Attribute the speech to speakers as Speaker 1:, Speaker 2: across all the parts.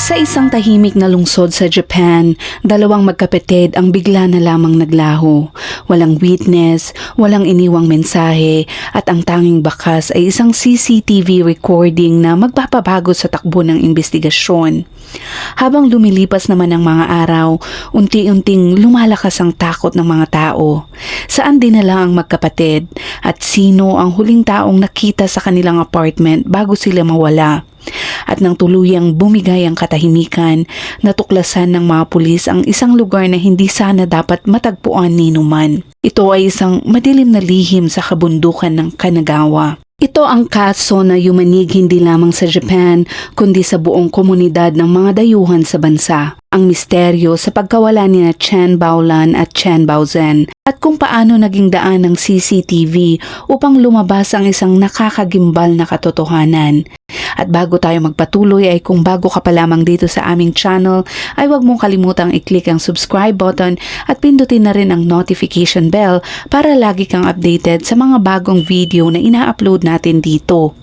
Speaker 1: Sa isang tahimik na lungsod sa Japan, dalawang magkapatid ang bigla na lamang naglaho. Walang witness, walang iniwang mensahe, at ang tanging bakas ay isang CCTV recording na magpapabago sa takbo ng investigasyon. Habang lumilipas naman ang mga araw, unti-unting lumalakas ang takot ng mga tao. Saan dinala ang magkapatid at sino ang huling taong nakita sa kanilang apartment bago sila mawala? At nang tuluyang bumigay ang katahimikan, natuklasan ng mga pulis ang isang lugar na hindi sana dapat matagpuan ni numan. Ito ay isang madilim na lihim sa kabundukan ng Kanagawa. Ito ang kaso na yumanig hindi lamang sa Japan, kundi sa buong komunidad ng mga dayuhan sa bansa. Ang misteryo sa pagkawala ni Chen Baolan at Chen Baozhen at kung paano naging daan ng CCTV upang lumabas ang isang nakakagimbal na katotohanan. At bago tayo magpatuloy ay kung bago ka pa lamang dito sa aming channel ay huwag mong kalimutang i-click ang subscribe button at pindutin na rin ang notification bell para lagi kang updated sa mga bagong video na ina-upload natin dito.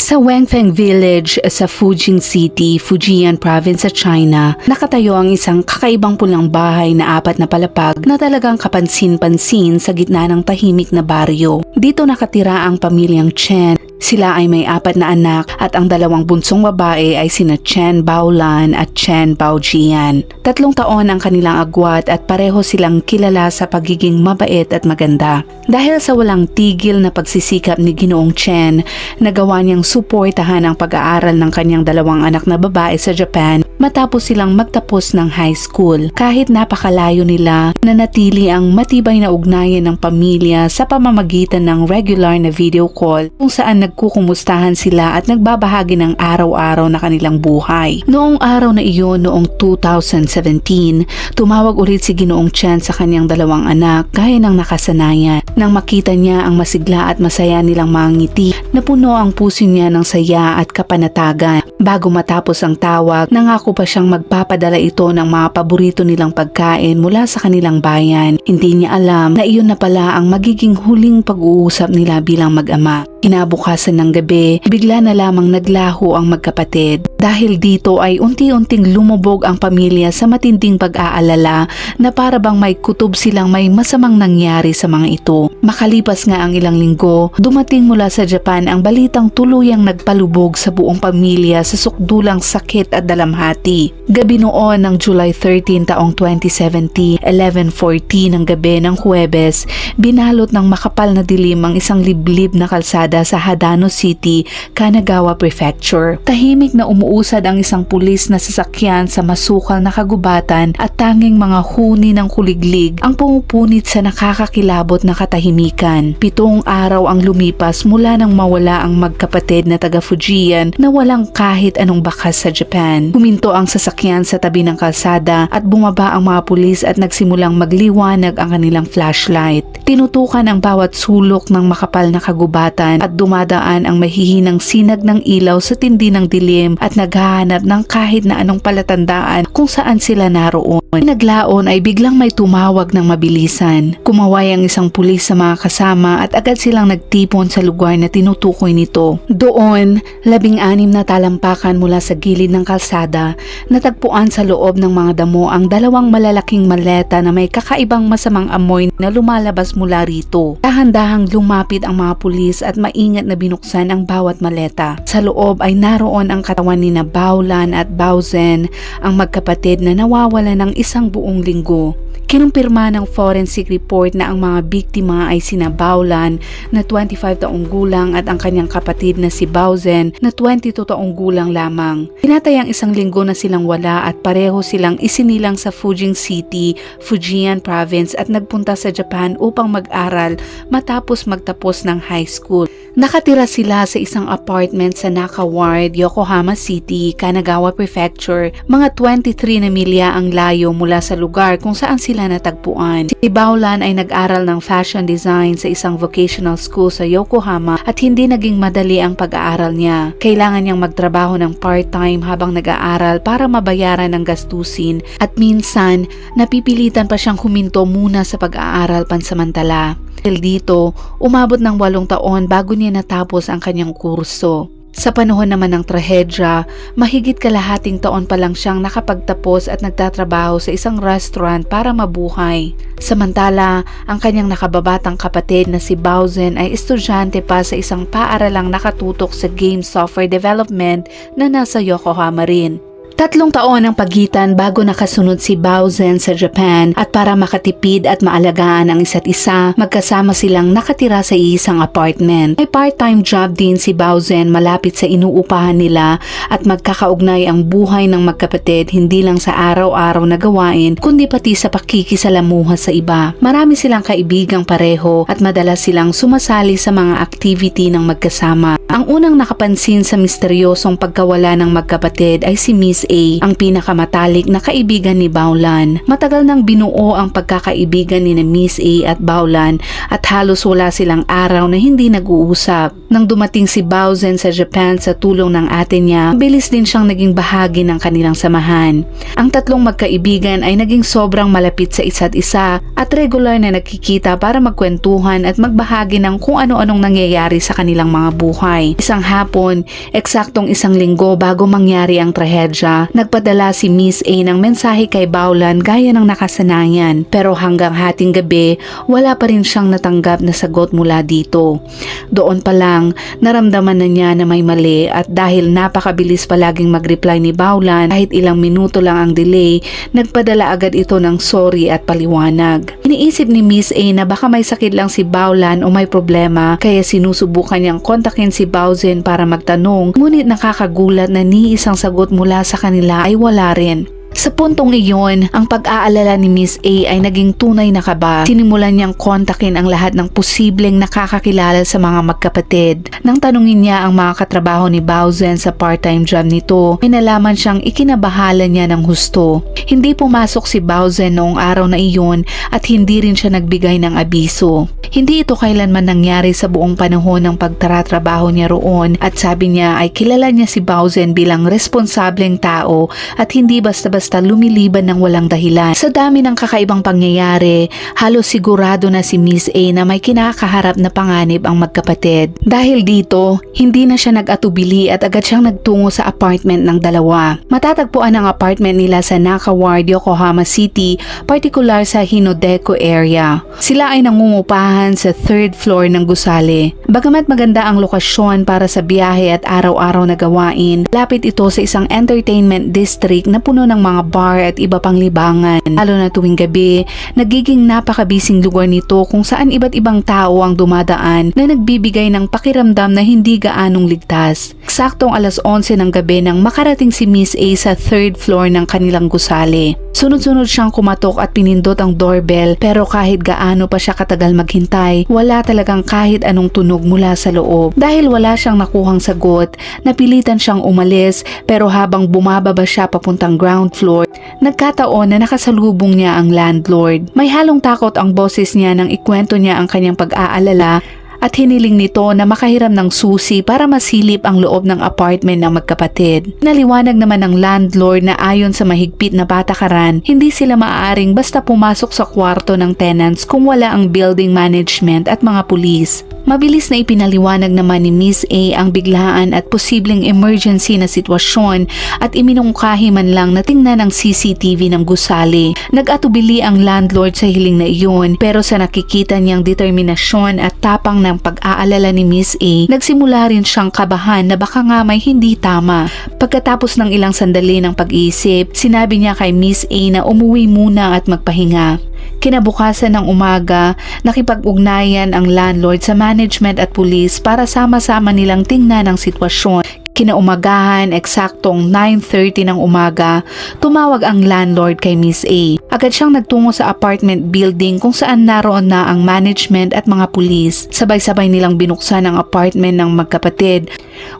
Speaker 1: Sa Wenfeng Village sa Fujing City, Fujian Province sa China, nakatayo ang isang kakaibang pulang bahay na 4 na palapag na talagang kapansin-pansin sa gitna ng tahimik na baryo. Dito nakatira ang pamilyang Chen. Sila ay may 4 na anak at ang 2 bunsong babae ay sina Chen Baolan at Chen Baojian. 3 taon ang kanilang agwat at pareho silang kilala sa pagiging mabait at maganda. Dahil sa walang tigil na pagsisikap ni Ginoong Chen, nagawa niyang suportahan ang pag-aaral ng kanyang 2 anak na babae sa Japan matapos silang magtapos ng high school. Kahit napakalayo nila, nanatili ang matibay na ugnayan ng pamilya sa pamamagitan ng regular na video call kung saan nagkukumustahan sila at nagbabahagi ng araw-araw na kanilang buhay. Noong araw na iyon, noong 2017, tumawag ulit si Ginoong Chen sa kanyang 2 anak gaya ng nakasanayan. Nang makita niya ang masigla at masaya nilang mga ngiti, napuno ang puso niya ng saya at kapanatagan. Bago matapos ang tawag, nangako pa siyang magpapadala ito ng mga paborito nilang pagkain mula sa kanilang bayan. Hindi niya alam na iyon na pala ang magiging huling pag-uusap nila bilang mag-ama. Kinabukasan ng gabi, bigla na lamang naglaho ang magkapatid. Dahil dito ay unti-unting lumubog ang pamilya sa matinding pag-aalala na para bang may kutob silang may masamang nangyari sa mga ito. Makalipas nga ang ilang linggo, dumating mula sa Japan ang balitang tuluyang nagpalubog sa buong pamilya sa sukdulang sakit at dalamhati. Gabi noon ng July 13 taong 2070, 11:40 ng gabi ng Huwebes, binalot ng makapal na dilim ang isang liblib na kalsada sa Hadano City, Kanagawa Prefecture. Tahimik na umuusad ang isang pulis na sasakyan sa masukal na kagubatan at tanging mga huni ng kuliglig ang pumupunit sa nakakakilabot na katahimikan. 7 araw ang lumipas mula nang mawala ang magkapatid na taga Fujian na walang kahit anong bakas sa Japan. Huminto ang sasakyan sa tabi ng kalsada at bumaba ang mga pulis at nagsimulang magliwanag ang kanilang flashlight. Tinutukan ang bawat sulok ng makapal na kagubatan at dumadaan ang mahihinang sinag ng ilaw sa tindi ng dilim at naghahanap ng kahit na anong palatandaan kung saan sila naroon. Naglaon ay biglang may tumawag ng mabilisan. Kumaway ang isang pulis sa mga kasama at agad silang nagtipon sa lugar na tinutukoy nito. Doon, 16 na talampakan mula sa gilid ng kalsada, natagpuan sa loob ng mga damo ang 2 malalaking maleta na may kakaibang masamang amoy na lumalabas mula rito. Dahan-dahang lumapit ang mga pulis at maingat na binuksan ang bawat maleta. Sa loob ay naroon ang katawan ni Baolan at Baozhen, ang magkapatid na nawawala ng isang buong linggo. Kinumpirma ng forensic report na ang mga biktima ay sina Baolan na 25 taong gulang at ang kanyang kapatid na si Baozhen na 22 taong gulang lamang. Tinatayang 1 linggo na silang wala at pareho silang isinilang sa Fujing City, Fujian Province at nagpunta sa Japan upang mag-aral matapos magtapos ng high school. Nakatira sila sa isang apartment sa Naka Ward, Yokohama City, Kanagawa Prefecture. Mga 23 na milya ang layo mula sa lugar kung saan sila natagpuan. Si Baolan ay nag-aral ng fashion design sa isang vocational school sa Yokohama at hindi naging madali ang pag-aaral niya. Kailangan niyang magtrabaho ng part-time habang nag-aaral para mabayaran ng gastusin at minsan napipilitan pa siyang huminto muna sa pag-aaral pansamantala. Dahil dito, umabot ng 8 taon bago niya natapos ang kanyang kurso. Sa panahon naman ng trahedya, mahigit kalahating taon pa lang siyang nakapagtapos at nagtatrabaho sa isang restaurant para mabuhay. Samantala, ang kanyang nakababatang kapatid na si Baozhen ay estudyante pa sa isang paaralang nakatutok sa game software development na nasa Yokohama rin. 3 taon ang pagitan bago nakasunod si Baozhen sa Japan at para makatipid at maalagaan ang isa't isa, magkasama silang nakatira sa isang apartment. May part-time job din si Baozhen malapit sa inuupahan nila at magkakaugnay ang buhay ng magkapatid hindi lang sa araw-araw na gawain kundi pati sa pakikisalamuha sa iba. Marami silang kaibigang pareho at madalas silang sumasali sa mga activity ng magkasama. Ang unang nakapansin sa misteryosong pagkawala ng magkapatid ay si Miss A, ang pinakamatalik na kaibigan ni Baolan. Matagal nang binuo ang pagkakaibigan ni Miss A at Baolan at halos wala silang araw na hindi nag-uusap. Nang dumating si Baozhen sa Japan sa tulong ng ate niya, bilis din siyang naging bahagi ng kanilang samahan. Ang tatlong magkaibigan ay naging sobrang malapit sa isa't isa at regular na nagkikita para magkwentuhan at magbahagi ng kung ano-anong nangyayari sa kanilang mga buhay. Isang hapon, eksaktong 1 linggo bago mangyari ang trahedya, nagpadala si Miss A ng mensahe kay Baolan gaya ng nakasanayan. Pero hanggang hating gabi, wala pa rin siyang natanggap na sagot mula dito. Doon pa lang, naramdaman na niya na may mali at dahil napakabilis palaging mag-reply ni Baolan, kahit ilang minuto lang ang delay, nagpadala agad ito ng sorry at paliwanag. Iniisip ni Miss A na baka may sakit lang si Baolan o may problema kaya sinusubukan niyang kontakin si Baozhen para magtanong, ngunit nakakagulat na ni isang sagot mula sa kanila ay wala rin. Sa puntong iyon, ang pag-aalala ni Miss A ay naging tunay na kaba. Sinimulan niyang kontakin ang lahat ng posibleng nakakakilala sa mga magkapatid. Nang tanungin niya ang mga katrabaho ni Baozhen sa part-time job nito, may nalaman siyang ikinabahala niya ng husto. Hindi pumasok si Baozhen noong araw na iyon at hindi rin siya nagbigay ng abiso. Hindi ito kailanman nangyari sa buong panahon ng pagtatrabaho niya roon at sabi niya ay kilala niya si Baozhen bilang responsableng tao at hindi basta-basta lumiliban ng walang dahilan. Sa dami ng kakaibang pangyayari, halos sigurado na si Miss A na may kinakaharap na panganib ang magkapatid. Dahil dito, hindi na siya nag-atubili at agad siyang nagtungo sa apartment ng dalawa. Matatagpuan ang apartment nila sa Naka Ward, Yokohama City, particular sa Hinodeko area. Sila ay nangungupahan sa 3rd floor ng gusali. Bagamat maganda ang lokasyon para sa biyahe at araw-araw na gawain, lapit ito sa isang entertainment district na puno ng mga bar at iba pang libangan. Lalo na tuwing gabi, nagiging napakabising lugar nito kung saan iba't ibang tao ang dumadaan na nagbibigay ng pakiramdam na hindi gaanong ligtas. Eksaktong 11:11 ng gabi nang makarating si Miss A sa 3rd floor ng kanilang gusali. Sunod-sunod siyang kumatok at pinindot ang doorbell pero kahit gaano pa siya katagal maghintay, wala talagang kahit anong tunog mula sa loob. Dahil wala siyang nakuhang sagot, napilitan siyang umalis pero habang bumababa siya papuntang ground floor, nagkataon na nakasalubong niya ang landlord. May halong takot ang boses niya nang ikwento niya ang kanyang pag-aalala at hiniling nito na makahiram ng susi para masilip ang loob ng apartment ng magkapatid. Naliwanag naman ng landlord na ayon sa mahigpit na patakaran, hindi sila maaaring basta pumasok sa kwarto ng tenants kung wala ang building management at mga pulis. Mabilis na ipinaliwanag naman ni Miss A ang biglaan at posibleng emergency na sitwasyon at iminungkahi man lang na tingnan ang CCTV ng gusali. Nag-atubili ang landlord sa hiling na iyon pero sa nakikita niyang determinasyon at tapang ng pag-aalala ni Miss A, nagsimula rin siyang kabahan na baka nga may hindi tama. Pagkatapos ng ilang sandali ng pag-iisip, sinabi niya kay Miss A na umuwi muna at magpahinga. Kinabukasan ng umaga, nakipag-ugnayan ang landlord sa management at pulis para sama-sama nilang tingnan ang sitwasyon. Kinaumagahan, eksaktong 9:30 ng umaga, tumawag ang landlord kay Miss A. Agad siyang nagtungo sa apartment building kung saan naroon na ang management at mga pulis. Sabay-sabay nilang binuksan ang apartment ng magkapatid.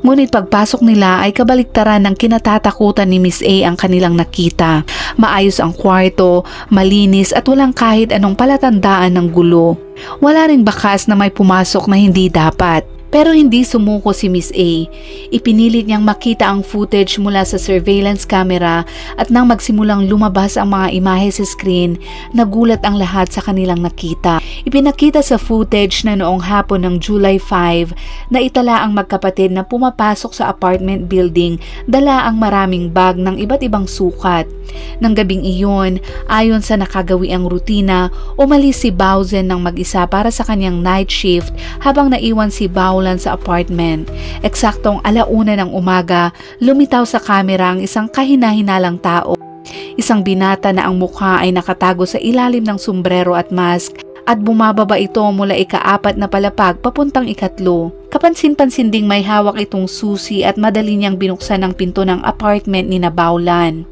Speaker 1: Ngunit pagpasok nila ay kabaliktaran ng kinatatakutan ni Miss A ang kanilang nakita. Maayos ang kwarto, malinis at walang kahit anong palatandaan ng gulo. Wala ring bakas na may pumasok na hindi dapat. Pero hindi sumuko si Miss A. Ipinilit niyang makita ang footage mula sa surveillance camera at nang magsimulang lumabas ang mga imahe sa screen, nagulat ang lahat sa kanilang nakita. Ipinakita sa footage na noong hapon ng July 5 na itala ang magkapatid na pumapasok sa apartment building, dala ang maraming bag ng iba't ibang sukat. Nang gabing iyon, ayon sa nakagawiang rutina, umalis si Bauzen ng mag-isa para sa kanyang night shift habang naiwan si Baulan sa apartment. Eksaktong 1:00 ng umaga, lumitaw sa kamera ang isang kahina-hinalang tao. Isang binata na ang mukha ay nakatago sa ilalim ng sombrero at mask at bumababa ito mula ika-4 na palapag papuntang ika-3. Kapansin-pansin ding may hawak itong susi at madali niyang binuksan ang pinto ng apartment ni Baulan.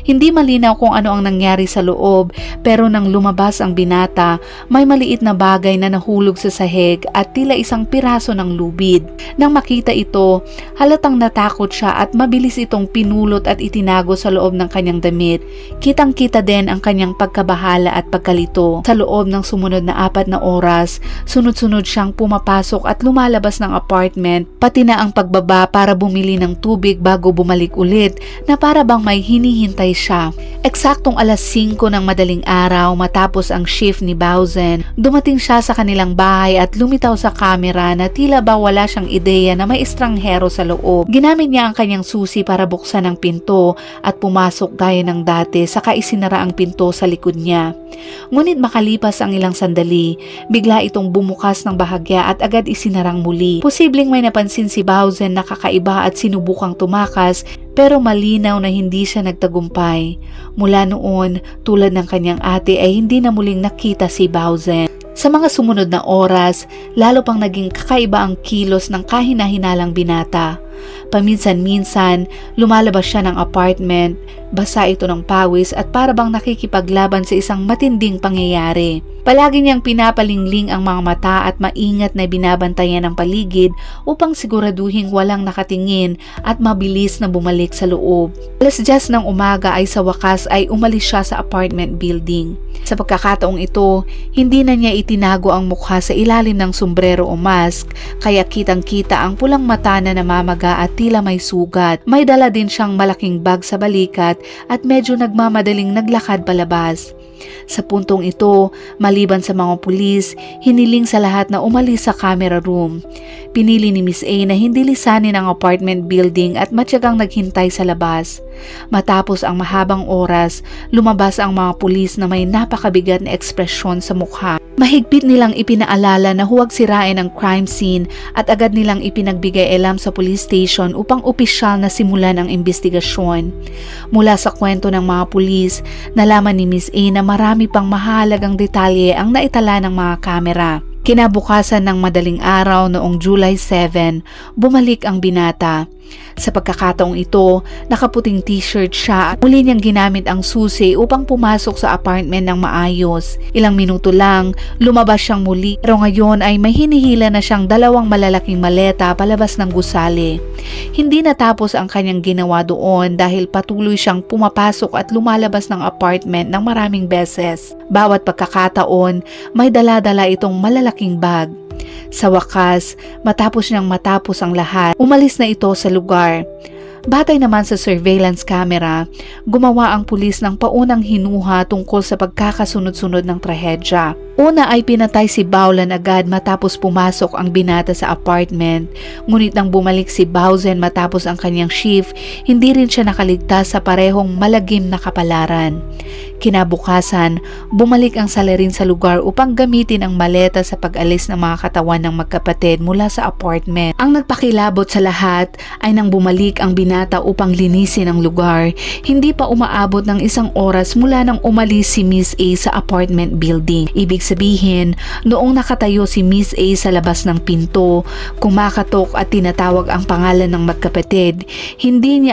Speaker 1: Hindi malinaw kung ano ang nangyari sa loob, pero nang lumabas ang binata, may maliit na bagay na nahulog sa sahig at tila isang piraso ng lubid. Nang makita ito, halatang natakot siya at mabilis itong pinulot at itinago sa loob ng kanyang damit. Kitang-kita din ang kanyang pagkabahala at pagkalito. Sa loob ng sumunod na 4 na oras, sunod-sunod siyang pumapasok at lumalabas ng apartment, pati na ang pagbaba para bumili ng tubig bago bumalik ulit na para bang may hinihintay siya. Eksaktong 5:00 ng madaling araw matapos ang shift ni Bauzen, dumating siya sa kanilang bahay at lumitaw sa kamera na tila ba wala siyang ideya na may estranghero sa loob. Ginamit niya ang kanyang susi para buksan ang pinto at pumasok gaya ng dati, saka isinara ang pinto sa likod niya. Ngunit makalipas ang ilang sandali, bigla itong bumukas ng bahagya at agad isinarang muli. Posibleng may napansin si Bauzen na kakaiba at sinubukang tumakas, pero malinaw na hindi siya nagtagumpay. Mula noon, tulad ng kanyang ate ay hindi na muling nakita si Bauzen. Sa mga sumunod na oras, lalo pang naging kakaiba ang kilos ng kahina-hinalang binata. Paminsan-minsan, lumalabas siya ng apartment, basa ito ng pawis at para bang nakikipaglaban sa isang matinding pangyayari. Palagi niyang pinapalingling ang mga mata at maingat na binabantayan ang paligid upang siguraduhin walang nakatingin at mabilis na bumalik sa loob. 10:00 ng umaga ay sa wakas ay umalis siya sa apartment building. Sa pagkakataong ito, hindi na niya itinago ang mukha sa ilalim ng sombrero o mask, kaya kitang-kita ang pulang mata na namamaga at tila may sugat. May dala din siyang malaking bag sa balikat at medyo nagmamadaling naglakad palabas. Sa puntong ito, maliban sa mga pulis, hiniling sa lahat na umalis sa camera room. Pinili ni Miss A na hindi lisanin ang apartment building at matyagang naghintay sa labas. Matapos ang mahabang oras, lumabas ang mga pulis na may napakabigat na ekspresyon sa mukha. Mahigpit nilang ipinaalala na huwag sirain ang crime scene at agad nilang ipinagbigay alam sa police station upang opisyal na simulan ang investigasyon. Mula sa kwento ng mga pulis, nalaman ni Miss A na marami pang mahalagang detalye ang naitala ng mga kamera. Kinabukasan ng madaling araw noong July 7, bumalik ang binata. Sa pagkakataong ito, nakaputing t-shirt siya at muli niyang ginamit ang susi upang pumasok sa apartment ng maayos. Ilang minuto lang, lumabas siyang muli, pero ngayon ay may hinihila na siyang 2 malalaking maleta palabas ng gusali. Hindi natapos ang kanyang ginawa doon dahil patuloy siyang pumapasok at lumalabas ng apartment ng maraming beses. Bawat pagkakataon, may dala-dala itong malalaking bag. Sa wakas, matapos ang lahat, umalis na ito sa lugar. Batay naman sa surveillance camera, gumawa ang pulis ng paunang hinuha tungkol sa pagkakasunod-sunod ng trahedya. Una ay pinatay si Baulan agad matapos pumasok ang binata sa apartment. Ngunit nang bumalik si Bauzen matapos ang kanyang shift, hindi rin siya nakaligtas sa parehong malagim na kapalaran. Kinabukasan, bumalik ang salarin sa lugar upang gamitin ang maleta sa pag-alis ng mga katawan ng magkapatid mula sa apartment. Ang nagpakilabot sa lahat ay nang bumalik ang binata upang linisin ang lugar. Hindi pa umaabot ng 1 oras mula nang umalis si Miss A sa apartment building. Ibig sabihin, noong nakatayo si Miss A sa labas ng pinto, kumakatok at tinatawag ang pangalan ng magkapatid, hindi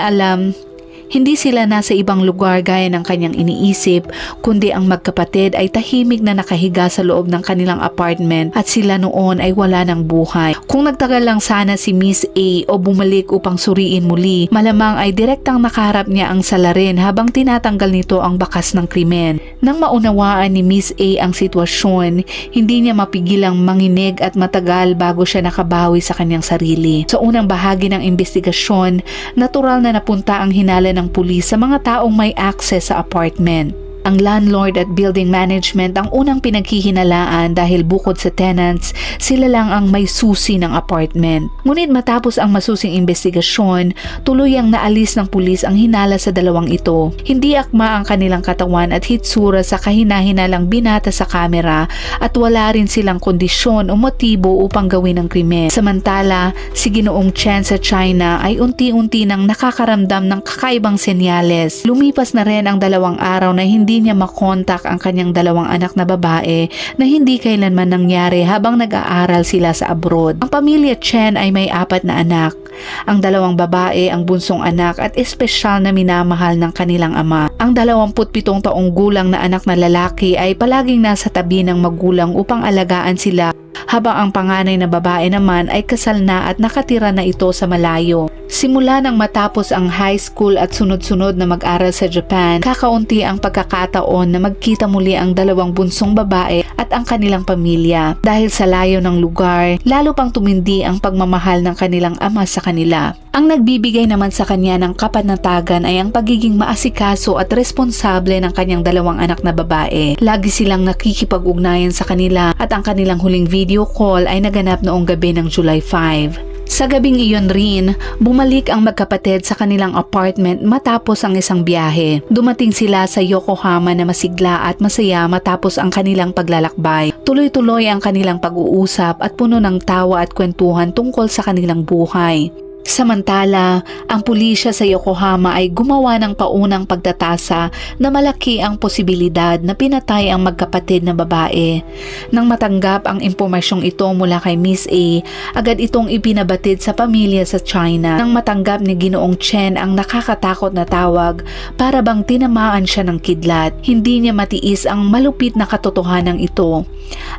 Speaker 1: Hindi sila nasa ibang lugar gaya ng kanyang iniisip, kundi ang magkapatid ay tahimik na nakahiga sa loob ng kanilang apartment at sila noon ay wala ng buhay. Kung nagtagal lang sana si Miss A o bumalik upang suriin muli, malamang ay direktang nakaharap niya ang salarin habang tinatanggal nito ang bakas ng krimen. Nang maunawaan ni Miss A ang sitwasyon, hindi niya mapigilang manginig at matagal bago siya nakabawi sa kanyang sarili. Sa unang bahagi ng investigasyon, natural na napunta ang hinala ng pulis sa mga taong may access sa apartment. Ang landlord at building management ang unang pinaghihinalaan dahil bukod sa tenants, sila lang ang may susi ng apartment. Ngunit matapos ang masusing investigasyon, tuluyang naalis ng pulis ang hinala sa dalawang ito. Hindi akma ang kanilang katawan at hitsura sa kahina-hinalang binata sa kamera at wala rin silang kondisyon o motibo upang gawin ang krimen. Samantala, si Ginoong Chen sa China ay unti-unti nang nakakaramdam ng kakaibang senyales. Lumipas na rin ang 2 araw na hindi niya makontak ang kanyang 2 anak na babae na hindi kailanman nangyari habang nag-aaral sila sa abroad. Ang pamilya Chen ay may 4 na anak. Ang 2 babae ang bunsong anak at espesyal na minamahal ng kanilang ama. Ang 27 taong gulang na anak na lalaki ay palaging nasa tabi ng magulang upang alagaan sila, habang ang panganay na babae naman ay kasal na at nakatira na ito sa malayo. Simula nang matapos ang high school at sunod-sunod na mag-aral sa Japan, kakaunti ang pagkakataon na magkita muli ang 2 bunsong babae at ang kanilang pamilya. Dahil sa layo ng lugar, lalo pang tumindi ang pagmamahal ng kanilang ama sa kanila. Ang nagbibigay naman sa kanya ng kapanatagan ay ang pagiging maasikaso at responsable ng kanyang 2 anak na babae. Lagi silang nakikipag-ugnayan sa kanila at ang kanilang huling video call ay naganap noong gabi ng July 5. Sa gabing iyon rin, bumalik ang magkapatid sa kanilang apartment matapos ang isang biyahe. Dumating sila sa Yokohama na masigla at masaya matapos ang kanilang paglalakbay. Tuloy-tuloy ang kanilang pag-uusap at puno ng tawa at kwentuhan tungkol sa kanilang buhay. Samantala, ang pulisya sa Yokohama ay gumawa ng paunang pagtatasa na malaki ang posibilidad na pinatay ang magkapatid na babae. Nang matanggap ang impormasyong ito mula kay Miss A, agad itong ipinabatid sa pamilya sa China. Nang matanggap ni Ginoong Chen ang nakakatakot na tawag, para bang tinamaan siya ng kidlat. Hindi niya matiis ang malupit na katotohanan ito.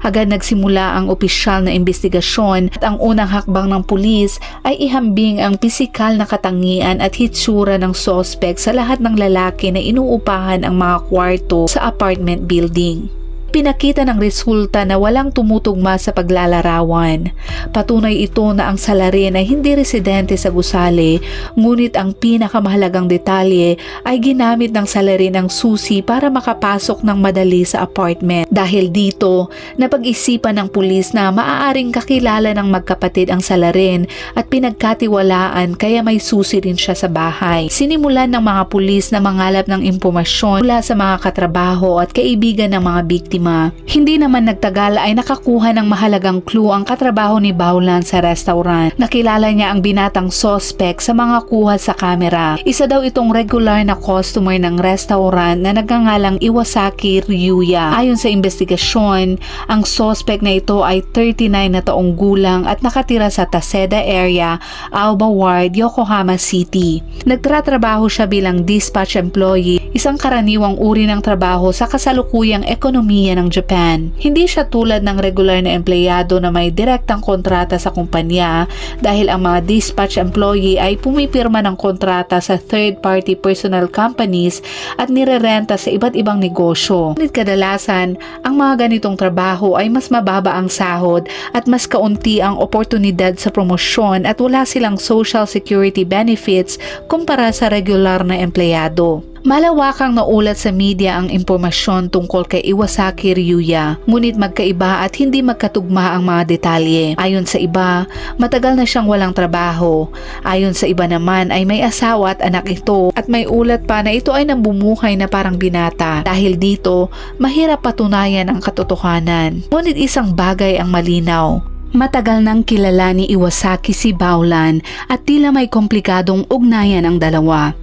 Speaker 1: Agad nagsimula ang opisyal na investigasyon at ang unang hakbang ng pulis ay ihambing ang pisikal na katangian at hitsura ng suspect sa lahat ng lalaki na inuupahan ang mga kwarto sa apartment building. Pinakita ng resulta na walang tumutugma sa paglalarawan. Patunay ito na ang salarin ay hindi residente sa gusali, ngunit ang pinakamahalagang detalye ay ginamit ng salarin ang susi para makapasok ng madali sa apartment. Dahil dito, napag-isipan ng pulis na maaaring kakilala ng magkapatid ang salarin at pinagkatiwalaan kaya may susi rin siya sa bahay. Sinimulan ng mga pulis na mangalap ng impormasyon mula sa mga katrabaho at kaibigan ng mga biktima. Hindi naman nagtagal ay nakakuha ng mahalagang clue ang katrabaho ni Baolan sa restaurant. Nakilala niya ang binatang suspect sa mga kuha sa kamera. Isa daw itong regular na customer ng restaurant na nagngangalang Iwasaki Ryuya. Ayon sa investigasyon, ang suspect na ito ay 39 na taong gulang at nakatira sa Taseda area, Aoba Ward, Yokohama City. Nagtratrabaho siya bilang dispatch employee, isang karaniwang uri ng trabaho sa kasalukuyang ekonomiya ng Japan. Hindi siya tulad ng regular na empleyado na may direktang kontrata sa kumpanya dahil ang mga dispatch employee ay pumipirma ng kontrata sa third-party personal companies at nirerenta sa iba't ibang negosyo. Ngunit kadalasan, ang mga ganitong trabaho ay mas mababa ang sahod at mas kaunti ang oportunidad sa promosyon at wala silang social security benefits kumpara sa regular na empleyado. Malawakang naulat sa media ang impormasyon tungkol kay Iwasaki Ryuya, ngunit magkaiba at hindi magkatugma ang mga detalye. Ayon sa iba, matagal na siyang walang trabaho. Ayon sa iba naman ay may asawa at anak ito at may ulat pa na ito ay nambumuhay na parang binata. Dahil dito, mahirap patunayan ang katotohanan. Ngunit isang bagay ang malinaw. Matagal nang kilala ni Iwasaki si Baolan at tila may komplikadong ugnayan ang dalawa.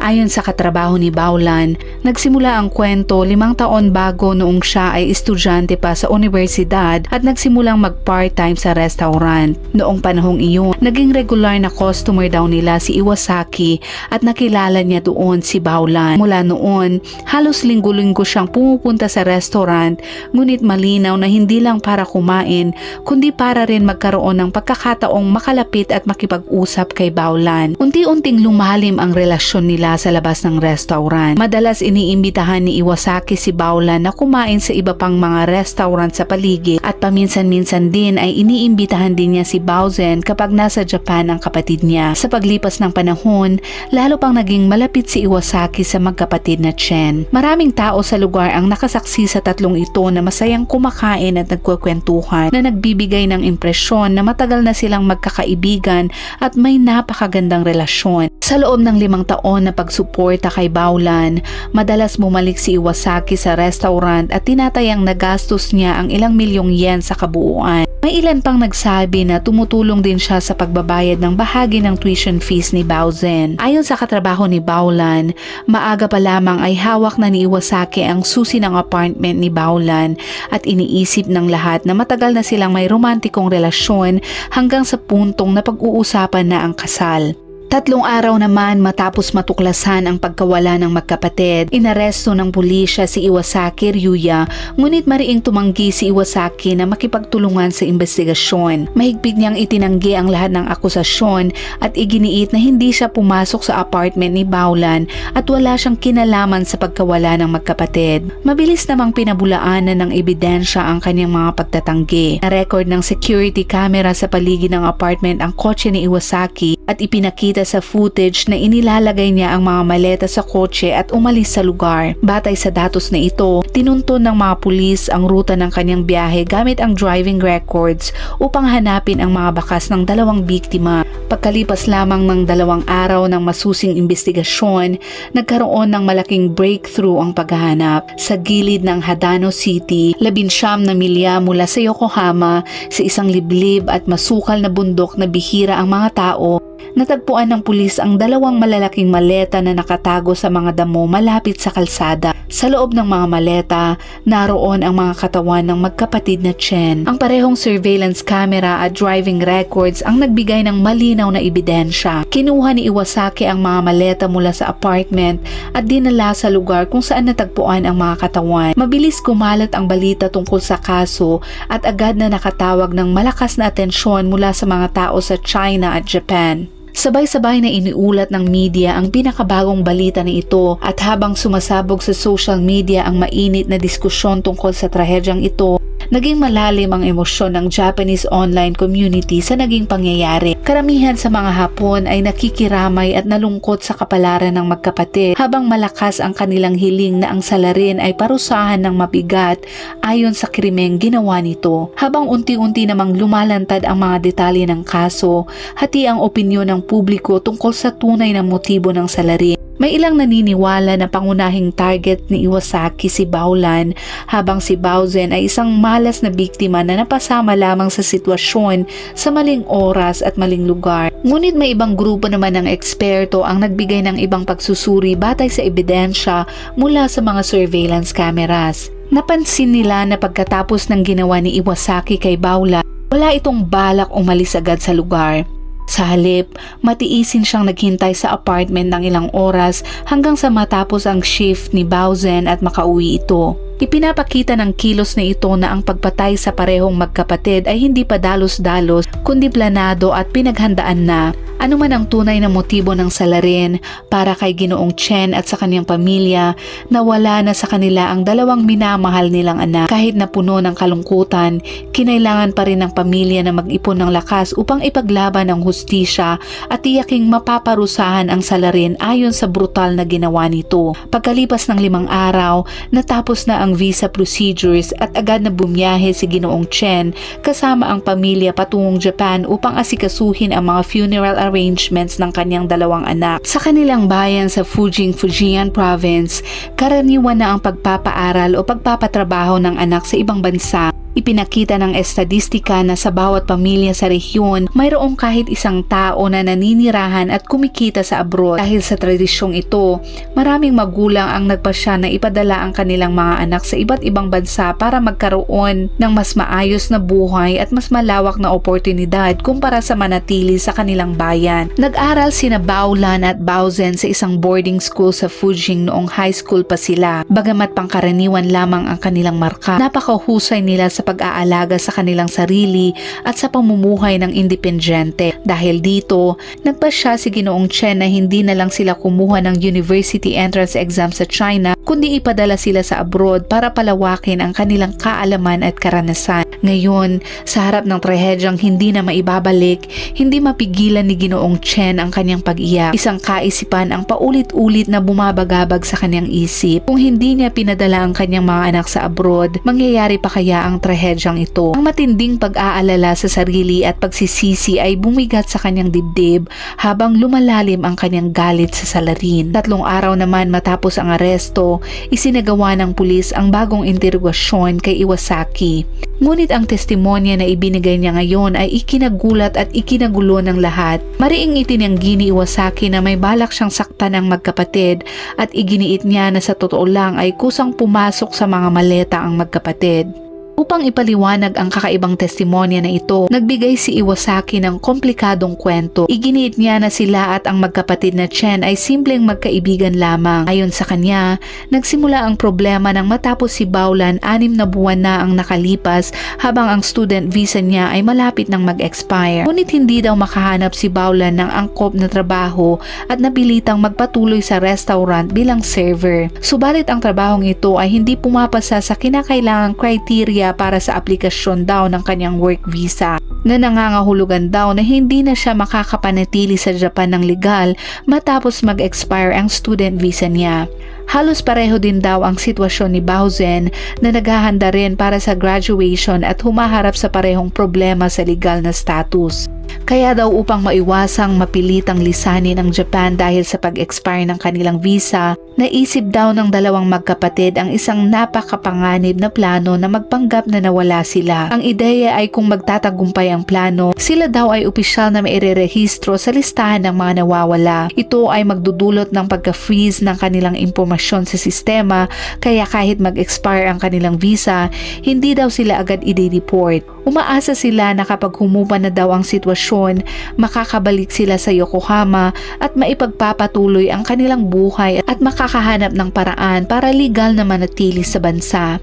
Speaker 1: Ayon sa katrabaho ni Baolan, nagsimula ang kwento 5 taon bago noong siya ay estudyante pa sa universidad at nagsimulang mag-part-time sa restaurant. Noong panahong iyon, naging regular na customer daw nila si Iwasaki at nakilala niya doon si Baolan. Mula noon, halos linggo-linggo siyang pumupunta sa restaurant, ngunit malinaw na hindi lang para kumain, kundi para rin magkaroon ng pagkakataong makalapit at makipag-usap kay Baolan. Unti-unting lumalim ang relasyon nila sa labas ng restaurant. Madalas iniimbitahan ni Iwasaki si Baolan na kumain sa iba pang mga restaurant sa paligid at paminsan-minsan din ay iniimbitahan din niya si Baozen kapag nasa Japan ang kapatid niya. Sa paglipas ng panahon, lalo pang naging malapit si Iwasaki sa magkapatid na Chen. Maraming tao sa lugar ang nakasaksi sa tatlong ito na masayang kumakain at nagkukwentuhan na nagbibigay ng impresyon na matagal na silang magkakaibigan at may napakagandang relasyon. Sa loob ng 5 taon na pagsuporta kay Baolan, madalas bumalik si Iwasaki sa restaurant at tinatayang nagastos niya ang ilang milyong yen sa kabuuan. May ilan pang nagsabi na tumutulong din siya sa pagbabayad ng bahagi ng tuition fees ni Baozen. Ayon sa katrabaho ni Baolan, maaga pa lamang ay hawak na ni Iwasaki ang susi ng apartment ni Baolan at iniisip ng lahat na matagal na silang may romantikong relasyon hanggang sa puntong na pag-uusapan na ang kasal. 3 araw naman matapos matuklasan ang pagkawala ng magkapatid, inaresto ng pulisya si Iwasaki Ryuya, ngunit mariing tumanggi si Iwasaki na makipagtulungan sa investigasyon. Mahigpit niyang itinanggi ang lahat ng akusasyon at iginiit na hindi siya pumasok sa apartment ni Baolan at wala siyang kinalaman sa pagkawala ng magkapatid. Mabilis namang pinabulaanan ng ebidensya ang kanyang mga pagtatanggi. Na-record ng security camera sa paligid ng apartment ang kotse ni Iwasaki at ipinakita sa footage na inilalagay niya ang mga maleta sa kotse at umalis sa lugar. Batay sa datos na ito, tinuntun ng mga pulis ang ruta ng kanyang biyahe gamit ang driving records upang hanapin ang mga bakas ng 2 biktima. Pagkalipas lamang ng 2 araw ng masusing investigasyon, nagkaroon ng malaking breakthrough ang paghahanap. Sa gilid ng Hadano City, 19 na milya mula sa Yokohama, sa isang liblib at masukal na bundok na bihira ang mga tao, natagpuan ng pulis ang 2 malalaking maleta na nakatago sa mga damo malapit sa kalsada. Sa loob ng mga maleta, naroon ang mga katawan ng magkapatid na Chen. Ang parehong surveillance camera at driving records ang nagbigay ng malinaw na ebidensya. Kinuha ni Iwasaki ang mga maleta mula sa apartment at dinala sa lugar kung saan natagpuan ang mga katawan. Mabilis kumalat ang balita tungkol sa kaso at agad na nakatawag ng malakas na atensyon mula sa mga tao sa China at Japan. Sabay-sabay na iniulat ng media ang pinakabagong balita na ito at habang sumasabog sa social media ang mainit na diskusyon tungkol sa trahedyang ito, naging malalim ang emosyon ng Japanese online community sa naging pangyayari. Karamihan sa mga Hapon ay nakikiramay at nalungkot sa kapalaran ng magkapatid habang malakas ang kanilang hiling na ang salarin ay parusahan ng mabigat ayon sa krimeng ginawa nito. Habang unti-unti namang lumalantad ang mga detalye ng kaso, hati ang opinyon ng publiko tungkol sa tunay na motibo ng salarin. May ilang naniniwala na pangunahing target ni Iwasaki si Baolan habang si Baozen ay isang malas na biktima na napasama lamang sa sitwasyon sa maling oras at maling lugar. Ngunit may ibang grupo naman ng eksperto ang nagbigay ng ibang pagsusuri batay sa ebidensya mula sa mga surveillance cameras. Napansin nila na pagkatapos ng ginawa ni Iwasaki kay Baolan, wala itong balak umalis agad sa lugar. Sa halip, matiisin siyang naghintay sa apartment ng ilang oras hanggang sa matapos ang shift ni Baozen at makauwi ito. Ipinapakita ng kilos na ito na ang pagpatay sa parehong magkapatid ay hindi pa dalos-dalos kundi planado at pinaghandaan na. Ano man ang tunay na motibo ng salarin para kay Ginoong Chen at sa kanyang pamilya, nawala na sa kanila ang 2 minamahal nilang anak. Kahit na puno ng kalungkutan, kinailangan pa rin ng pamilya na mag-ipon ng lakas upang ipaglaban ang hustisya at tiyaking mapaparusahan ang salarin ayon sa brutal na ginawa nito. Pagkalipas ng 5 araw, natapos na ang visa procedures at agad na bumiyahe si Ginoong Chen kasama ang pamilya patungong Japan upang asikasuhin ang mga funeral arrangements ng kanyang 2 anak. Sa kanilang bayan sa Fujian Province, karaniwan na ang pagpapaaral o pagpapatrabaho ng anak sa ibang bansa. Ipinakita ng estadistika na sa bawat pamilya sa rehiyon, mayroong kahit isang tao na naninirahan at kumikita sa abroad. Dahil sa tradisyong ito, maraming magulang ang nagpasya na ipadala ang kanilang mga anak sa iba't ibang bansa para magkaroon ng mas maayos na buhay at mas malawak na oportunidad kumpara sa manatili sa kanilang bayan. Nag-aral sina Baolan at Baozen sa isang boarding school sa Fujian noong high school pa sila. Bagamat pangkaraniwan lamang ang kanilang marka, napakahusay nila sa pag-aalaga sa kanilang sarili at sa pamumuhay ng independyente. Dahil dito, nagpasya si Ginoong Chen na hindi na lang sila kumuha ng university entrance exam sa China, kundi ipadala sila sa abroad para palawakin ang kanilang kaalaman at karanasan. Ngayon, sa harap ng trahedyang hindi na maibabalik, hindi mapigilan ni Ginoong Chen ang kanyang pag-iyak. Isang kaisipan ang paulit-ulit na bumabagabag sa kanyang isip. Kung hindi niya pinadala ang kanyang mga anak sa abroad, mangyayari pa kaya ang trahedyang ito? Ang matinding pag-aalala sa sarili at pagsisisi ay bumigat sa kanyang dibdib habang lumalalim ang kanyang galit sa salarin. 3 araw naman matapos ang aresto, isinagawa ng pulis ang bagong interogasyon kay Iwasaki. Ngunit ang testimonya na ibinigay niya ngayon ay ikinagulat at ikinagulo ng lahat. Mariing itinanggi ni Iwasaki na may balak siyang saktan ng magkapatid at iginiit niya na sa totoo lang ay kusang pumasok sa mga maleta ang magkapatid. Upang ipaliwanag ang kakaibang testimonya na ito, nagbigay si Iwasaki ng komplikadong kwento. Iginiit niya na sila at ang magkapatid na Chen ay simpleng magkaibigan lamang. Ayon sa kanya, nagsimula ang problema nang matapos si Baolan 6 na buwan na ang nakalipas habang ang student visa niya ay malapit nang mag-expire. Ngunit hindi daw makahanap si Baolan ng angkop na trabaho at napilitang magpatuloy sa restaurant bilang server. Subalit ang trabahong ito ay hindi pumapasa sa kinakailangang criteria para sa aplikasyon daw ng kanyang work visa, na nangangahulugan daw na hindi na siya makakapanatili sa Japan ng legal matapos mag-expire ang student visa niya. Halos pareho din daw ang sitwasyon ni Baozen na naghahanda rin para sa graduation at humaharap sa parehong problema sa legal na status. Kaya daw upang maiwasang mapilitang lisanin ang Japan dahil sa pag-expire ng kanilang visa, naisip daw ng dalawang magkapatid ang isang napakapanganib na plano na magpanggap na nawala sila. Ang ideya ay kung magtatagumpay ang plano, sila daw ay opisyal na mairerehistro sa listahan ng mga nawawala. Ito ay magdudulot ng pagka-freeze ng kanilang impormasyon sa sistema, kaya kahit mag-expire ang kanilang visa, hindi daw sila agad i-report. Umaasa sila na kapag humupa na daw ang sitwasyon, makakabalik sila sa Yokohama at maipagpapatuloy ang kanilang buhay at makakahanap ng paraan para legal na manatili sa bansa.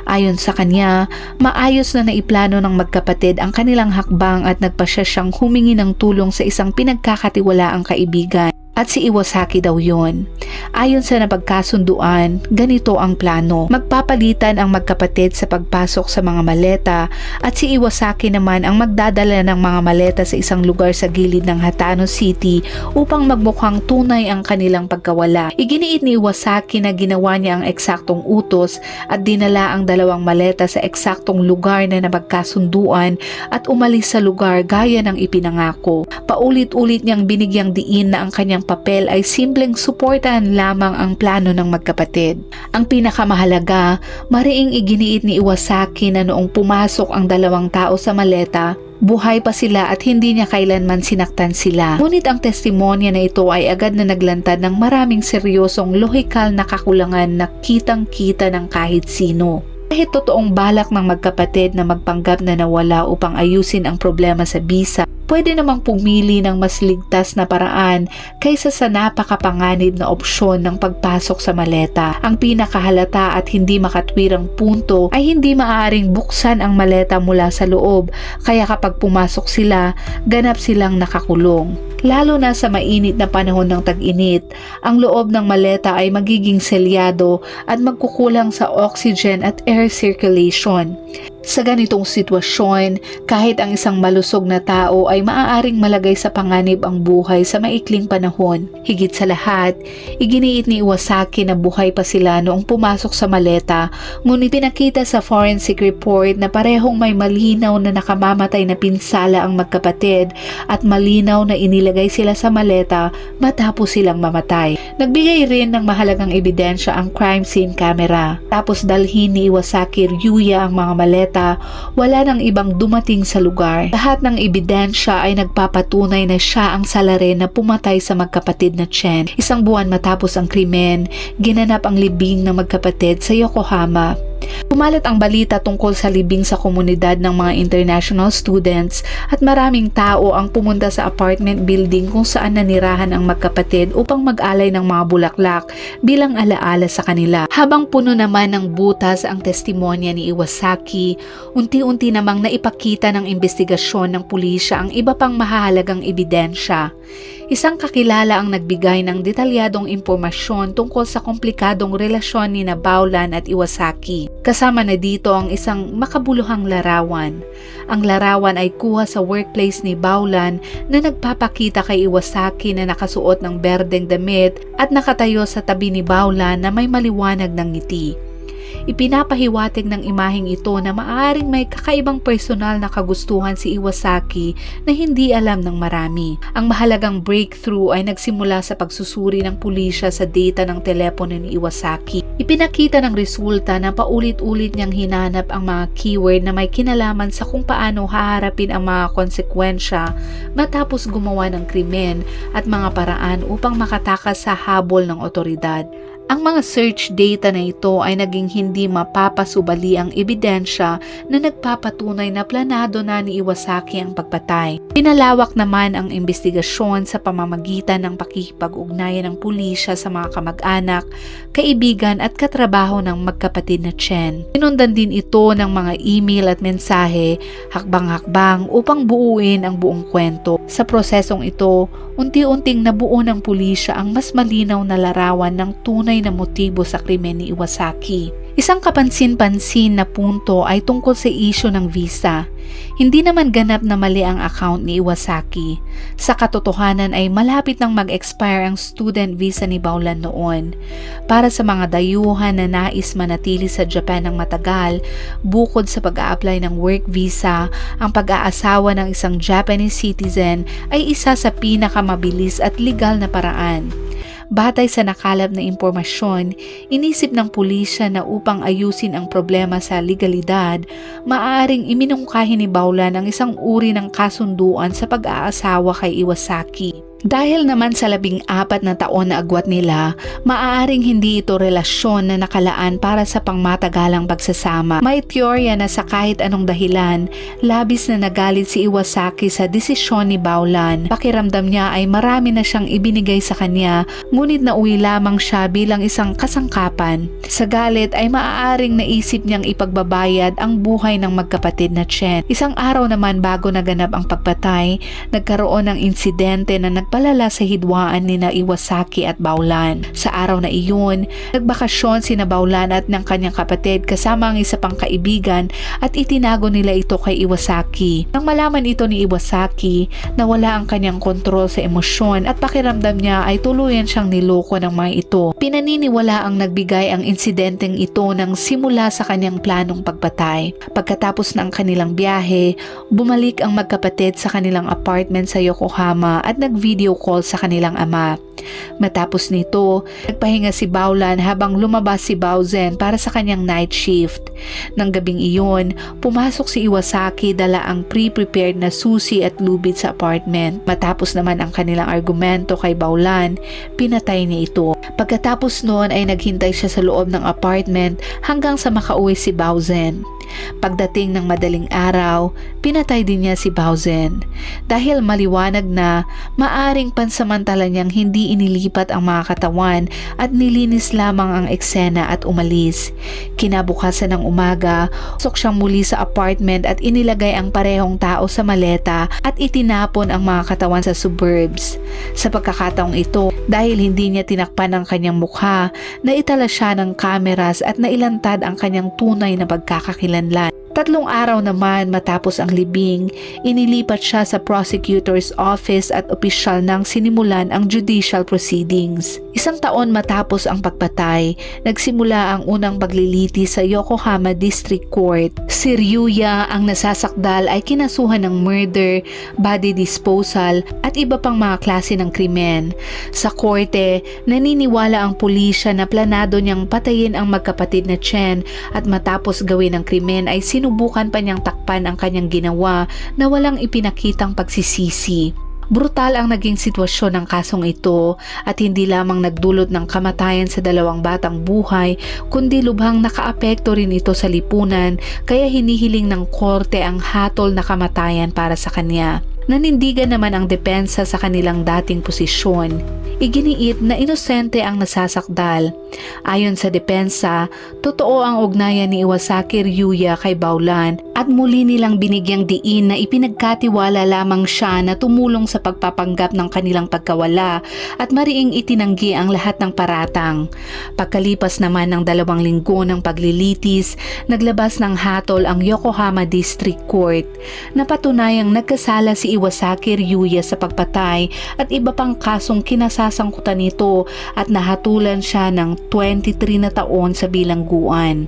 Speaker 1: Ayon sa kanya, maayos na naiplano ng magkapatid ang kanilang hakbang at nagpasya siyang humingi ng tulong sa isang pinagkakatiwalaang kaibigan. At si Iwasaki daw yon. Ayon sa napagkasunduan, ganito ang plano. Magpapalitan ang magkapatid sa pagpasok sa mga maleta at si Iwasaki naman ang magdadala ng mga maleta sa isang lugar sa gilid ng Hatano City upang magmukhang tunay ang kanilang pagkawala. Iginiit ni Iwasaki na ginawa niya ang eksaktong utos at dinala ang 2 maleta sa eksaktong lugar na napagkasunduan at umalis sa lugar gaya ng ipinangako. Paulit-ulit niyang binigyang diin na ang kanyang papel ay simpleng suportahan lamang ang plano ng magkapatid. Ang pinakamahalaga, mariing iginiit ni Iwasaki na noong pumasok ang 2 tao sa maleta, buhay pa sila at hindi niya kailanman sinaktan sila. Ngunit ang testimonya na ito ay agad na naglantad ng maraming seryosong lohikal na kakulangan na kitang-kita ng kahit sino. Kahit totoong balak ng magkapatid na magpanggap na nawala upang ayusin ang problema sa visa, pwede namang pumili ng mas ligtas na paraan kaysa sa napakapanganib na opsyon ng pagpasok sa maleta. Ang pinakahalata at hindi makatwirang punto ay hindi maaaring buksan ang maleta mula sa loob, kaya kapag pumasok sila, ganap silang nakakulong. Lalo na sa mainit na panahon ng tag-init, ang loob ng maleta ay magiging selyado at magkukulang sa oxygen at air circulation. Sa ganitong sitwasyon, kahit ang isang malusog na tao ay maaaring malagay sa panganib ang buhay sa maikling panahon. Higit sa lahat, iginiit ni Iwasaki na buhay pa sila noong pumasok sa maleta, ngunit pinakita sa forensic report na parehong may malinaw na nakamamatay na pinsala ang magkapatid at malinaw na inilagay sila sa maleta matapos silang mamatay. Nagbigay rin ng mahalagang ebidensya ang crime scene camera. Tapos dalhin ni Iwasaki Ryuya ang mga maleta maleta, wala nang ibang dumating sa lugar. Lahat ng ebidensya ay nagpapatunay na siya ang salarin na pumatay sa magkapatid na Chen. Isang buwan matapos ang krimen, ginanap ang libing ng magkapatid sa Yokohama. Kumalat ang balita tungkol sa libing sa komunidad ng mga international students at maraming tao ang pumunta sa apartment building kung saan nanirahan ang magkapatid upang mag-alay ng mga bulaklak bilang alaala sa kanila. Habang puno naman ng butas ang testimonya ni Iwasaki, unti-unti namang naipakita ng investigasyon ng pulisya ang iba pang mahahalagang ebidensya. Isang kakilala ang nagbigay ng detalyadong impormasyon tungkol sa komplikadong relasyon ni Baolan at Iwasaki. Kasama na dito ang isang makabuluhang larawan. Ang larawan ay kuha sa workplace ni Baolan na nagpapakita kay Iwasaki na nakasuot ng berdeng damit at nakatayo sa tabi ni Baolan na may maliwanag ng ngiti. Ipinapahiwatig ng imaheng ito na maaaring may kakaibang personal na kagustuhan si Iwasaki na hindi alam ng marami. Ang mahalagang breakthrough ay nagsimula sa pagsusuri ng pulisya sa data ng telepono ni Iwasaki. Ipinakita ng resulta na paulit-ulit niyang hinanap ang mga keyword na may kinalaman sa kung paano haharapin ang mga konsekwensya matapos gumawa ng krimen at mga paraan upang makatakas sa habol ng otoridad. Ang mga search data na ito ay naging hindi mapapasubali ang ebidensya na nagpapatunay na planado na ni Iwasaki ang pagpatay. Pinalawak naman ang investigasyon sa pamamagitan ng pakikipag-ugnayan ng pulisya sa mga kamag-anak, kaibigan at katrabaho ng magkapatid na Chen. Sinundan din ito ng mga email at mensahe, hakbang-hakbang upang buuin ang buong kwento. Sa prosesong ito, unti-unting nabuo ng pulisya ang mas malinaw na larawan ng tunay na motibo sa krimen ni Iwasaki. Isang kapansin-pansin na punto ay tungkol sa isyu ng visa. Hindi naman ganap na mali ang account ni Iwasaki. Sa katotohanan ay malapit nang mag-expire ang student visa ni Baolan noon. Para sa mga dayuhan na nais manatili sa Japan ng matagal, bukod sa pag-a-apply ng work visa, ang pag-aasawa ng isang Japanese citizen ay isa sa pinakamabilis at legal na paraan. Batay sa nakalap na impormasyon, inisip ng pulisya na upang ayusin ang problema sa legalidad, maaaring iminungkahi ni Baolan ang isang uri ng kasunduan sa pag-aasawa kay Iwasaki. Dahil naman sa 14 na taon na agwat nila, maaaring hindi ito relasyon na nakalaan para sa pangmatagalang pagsasama. May teorya na sa kahit anong dahilan, labis na nagalit si Iwasaki sa desisyon ni Baolan. Pakiramdam niya ay marami na siyang ibinigay sa kanya, ngunit nauwi lamang siya bilang isang kasangkapan. Sa galit ay maaaring naisip niyang ipagbabayad ang buhay ng magkapatid na Chen. Isang araw naman bago naganap ang pagpatay, nagkaroon ng insidente na nagpalala sa hidwaan ni na Iwasaki at Baolan. Sa araw na iyon, nagbakasyon sina Baolan at ng kanyang kapatid kasama ang isa pang kaibigan at itinago nila ito kay Iwasaki. Nang malaman ito ni Iwasaki na wala ang kanyang kontrol sa emosyon at pakiramdam niya ay tuluyan siyang niloko ng mga ito. Pinaniniwala ang nagbigay ang insidenteng ito ng simula sa kanyang planong pagpatay. Pagkatapos ng kanilang biyahe, bumalik ang magkapatid sa kanilang apartment sa Yokohama at nag-video call sa kanilang ama. Matapos nito, nagpahinga si Baolan habang lumabas si Baozen para sa kanyang night shift. Nang gabing iyon, pumasok si Iwasaki dala ang pre-prepared na susi at lubid sa apartment. Matapos naman ang kanilang argumento kay Baolan, pinatay niya ito. Pagkatapos noon ay naghintay siya sa loob ng apartment hanggang sa makauwi si Baozen. Pagdating ng madaling araw, pinatay din niya si Baozen. Dahil maliwanag na maaring pansamantala niyang hindi inilipat ang mga katawan at nilinis lamang ang eksena at umalis. Kinabukasan ng umaga, pasok siyang muli sa apartment at inilagay ang parehong tao sa maleta at itinapon ang mga katawan sa suburbs. Sa pagkakataong ito, dahil hindi niya tinakpan ang kanyang mukha, naitala siya ng kameras at nailantad ang kanyang tunay na pagkakakilanlan. 3 araw naman matapos ang libing, inilipat siya sa prosecutor's office at opisyal nang sinimulan ang judicial proceedings. 1 taon matapos ang pagpatay, nagsimula ang unang pagliliti sa Yokohama District Court. Si Ryuya ang nasasakdal ay kinasuhan ng murder, body disposal at iba pang mga klase ng krimen. Sa korte, naniniwala ang pulisya na planado niyang patayin ang magkapatid na Chen at matapos gawin ang krimen ay sinubukan pa niyang takpan ang kanyang ginawa na walang ipinakitang pagsisisi. Brutal ang naging sitwasyon ng kasong ito at hindi lamang nagdulot ng kamatayan sa dalawang batang buhay kundi lubhang nakaapekto rin ito sa lipunan kaya hinihiling ng korte ang hatol na kamatayan para sa kanya. Nanindigan naman ang depensa sa kanilang dating posisyon. Iginiit na inosente ang nasasakdal. Ayon sa depensa, totoo ang ugnayan ni Iwasaki Ryuya kay Baulan at muli nilang binigyang diin na ipinagkatiwala lamang siya na tumulong sa pagpapanggap ng kanilang pagkawala at mariing itinanggi ang lahat ng paratang. Pagkalipas naman ng 2 linggo ng paglilitis, naglabas ng hatol ang Yokohama District Court. Napatunayang nagkasala si Iwasaki Ryuya sa pagpatay at iba pang kasong kinasasangkutan nito at nahatulan siya ng 23 na taon sa bilangguan.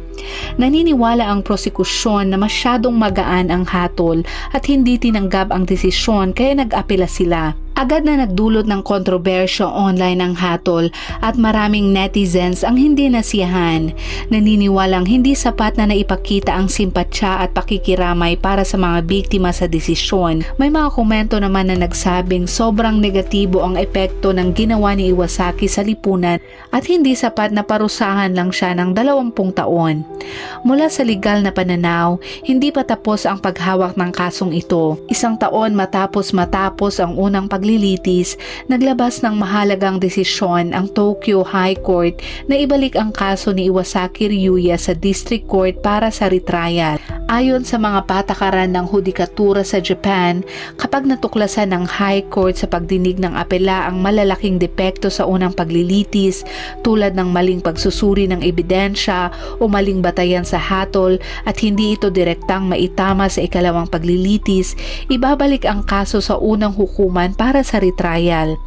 Speaker 1: Naniniwala ang prosekusyon na masyadong magaan ang hatol at hindi tinanggap ang desisyon kaya nag-apela sila. Agad na nagdulot ng kontrobersya online ang hatol at maraming netizens ang hindi nasiyahan. Naniniwalang hindi sapat na naipakita ang simpatsya at pakikiramay para sa mga biktima sa desisyon. May mga komento naman na nagsabing sobrang negatibo ang epekto ng ginawa ni Iwasaki sa lipunan at hindi sapat na parusahan lang siya ng 20 taon. Mula sa legal na pananaw, hindi pa tapos ang paghawak ng kasong ito. 1 taon matapos ang unang paglilitis, naglabas ng mahalagang desisyon ang Tokyo High Court na ibalik ang kaso ni Iwasaki Ryuya sa District Court para sa retrial. Ayon sa mga patakaran ng hudikatura sa Japan, kapag natuklasan ng High Court sa pagdinig ng apela ang malalaking depekto sa unang paglilitis tulad ng maling pagsusuri ng ebidensya o maling batayan sa hatol at hindi ito direktang maitama sa ikalawang paglilitis, ibabalik ang kaso sa unang hukuman para sa retrial.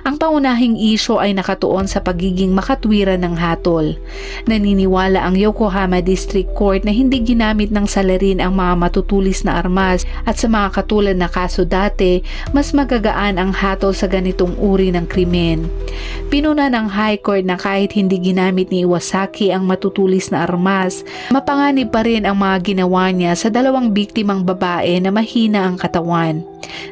Speaker 1: Ang pangunahing isyo ay nakatuon sa pagiging makatwiran ng hatol. Naniniwala ang Yokohama District Court na hindi ginamit ng salarin ang mga matutulis na armas at sa mga katulad na kaso dati, mas magagaan ang hatol sa ganitong uri ng krimen. Pinuna ng High Court na kahit hindi ginamit ni Iwasaki ang matutulis na armas, mapanganib pa rin ang mga ginawa niya sa 2 biktimang babae na mahina ang katawan.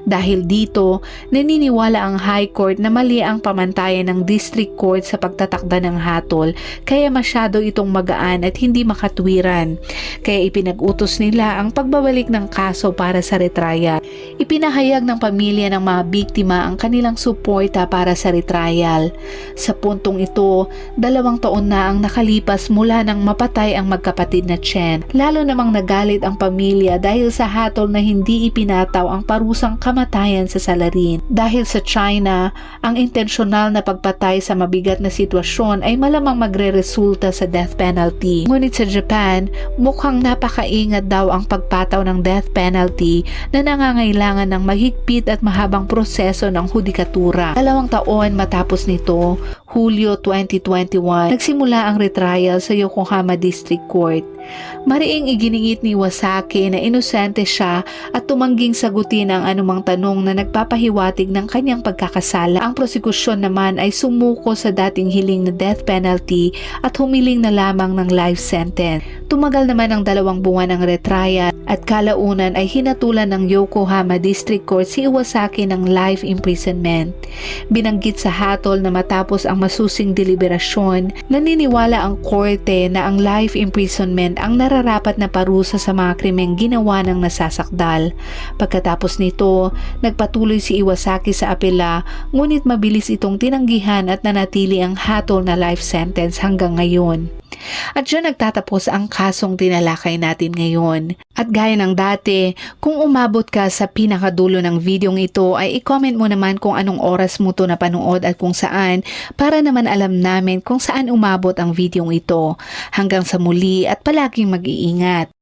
Speaker 1: Dahil dito, naniniwala ang High Court na mali ang pamantayan ng District Court sa pagtatakda ng hatol kaya masyado itong magaan at hindi makatwiran. Kaya ipinag-utos nila ang pagbabalik ng kaso para sa retrial. Ipinahayag ng pamilya ng mga biktima ang kanilang suporta para sa retrial. Sa puntong ito, 2 taon na ang nakalipas mula nang mapatay ang magkapatid na Chen. Lalo namang nagalit ang pamilya dahil sa hatol na hindi ipinataw ang parusang kamatayan sa salarin. Dahil sa China, ang intensyonal na pagpatay sa mabigat na sitwasyon ay malamang magre-resulta sa death penalty. Ngunit sa Japan, mukhang napakaingat daw ang pagpataw ng death penalty na nangangailangan ng mahigpit at mahabang proseso ng hudikatura. 2 taon matapos nito, Hulyo 2021, nagsimula ang retrial sa Yokohama District Court. Mariing iginiit ni Iwasaki na inosente siya at tumangging sagutin ang anumang tanong na nagpapahiwatig ng kanyang pagkakasala. Ang prosekusyon naman ay sumuko sa dating hiling na death penalty at humiling na lamang ng life sentence. Tumagal naman ang 2 buwan ng retrial at kalaunan ay hinatulan ng Yokohama District Court si Iwasaki ng life imprisonment. Binanggit sa hatol na matapos ang masusing deliberasyon, naniniwala ang korte na ang life imprisonment ang nararapat na parusa sa mga krimeng ginawa ng nasasakdal. Pagkatapos nito, nagpatuloy si Iwasaki sa apela, ngunit mabilis itong tinanggihan at nanatili ang hatol na life sentence hanggang ngayon. At dyan nagtatapos ang kasong tinalakay natin ngayon. At gaya ng dati, kung umabot ka sa pinakadulo ng videong ito ay i-comment mo naman kung anong oras mo to napanood at kung saan para naman alam namin kung saan umabot ang videong ito. Hanggang sa muli at palaging mag-iingat.